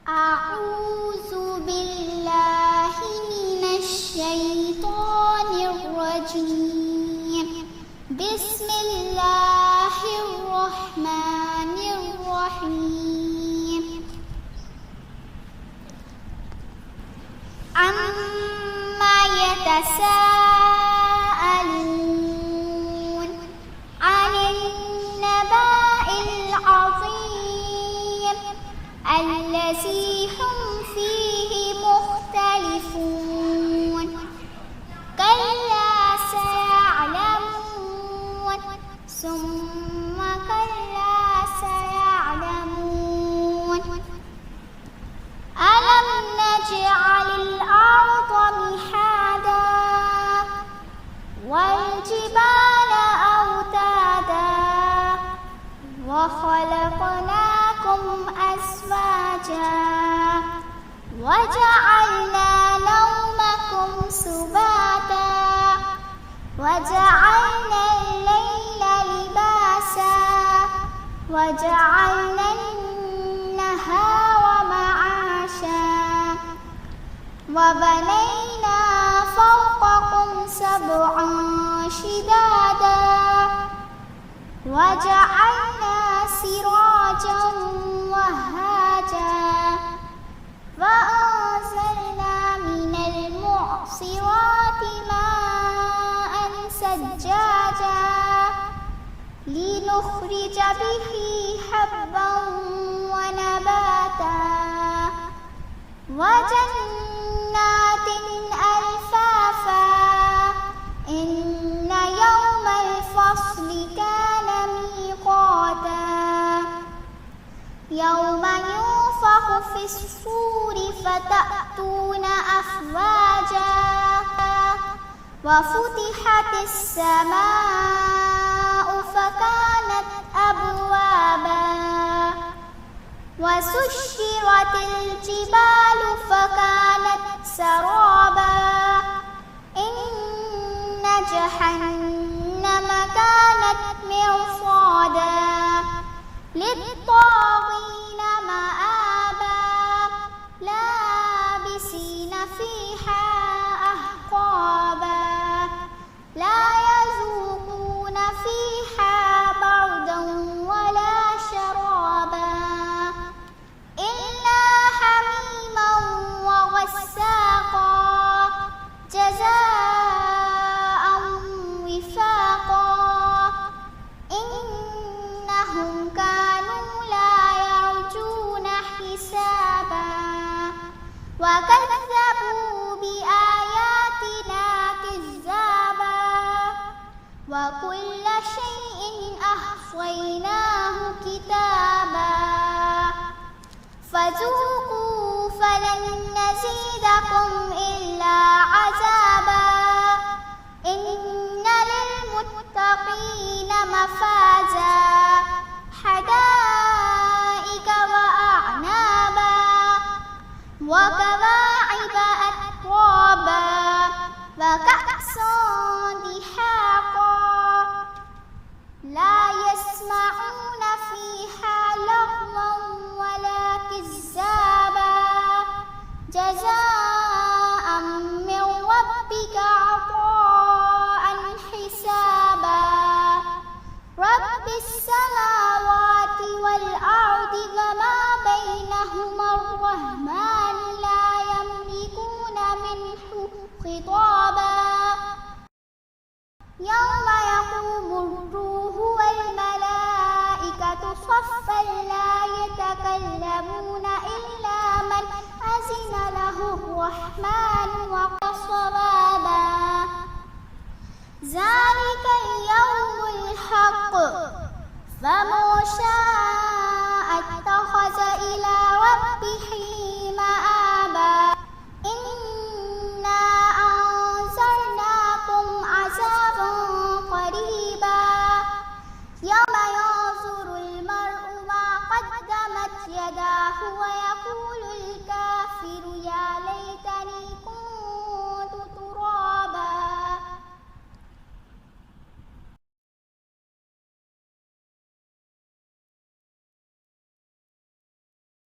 أعوذ بالله من الشيطان الرجيم. بسم الله الرحمن الرحيم. عما يتساءلون عن النبأ العظيم الذي هم فيه مختلفون. كلا سيعلمون ثم كلا سيعلمون. ألم نجعل الأرض مهادا والجبال أوتادا وخلقناكم أزواجا وجعلنا نومكم سباتا وجعلنا الليل لباسا وجعلنا النهار معاشا وبنينا فوقكم سبعا شدادا وجعلنا سراجا وهاجا وأنزلنا من المعصرات ماء ثجاجا لنخرج به حبا ونباتا وجنات ألفافا إن يوم الفصل كان ميقاتا يوم ينفخ في الصور فتأتون أفواجا وفتحت السماء فكانت أبوابا وسيرت الجبال فكانت سرابا إن جهنم كانت مرصادا للطاغين مآبا لابسين فيها أحقابا لا يذوقون فيها بردا ولا شرابا إلا حميما وغساقا جزاء وفاقا إنهم كانوا لا يرجون حسابا وكذبوا بآياتنا كذابا وكل شيء أحصيناه كتابا فذوقوا فلن نزيدكم إلا عذابا إن للمتقين مفازا حدائق وأعنابا وكواعب أترابا وكأسا دحاقا لا يسمعون فيها لغوا ولا كذابا جزاء من ربك عطاء حسابا رب السماوات والأرض وما بينهما الرحمن لا يملكون منه خطابا يوم يقوم الروح والملائكة صفا لا يتكلمون إلا من أذن له الرحمن وقال صوابا ذلك اليوم الحق فمن شاء اتخذ إلى ربه مآبا إنا أنذرناكم عذابا قريبا يوم ينظر المرء ما قدمت يداه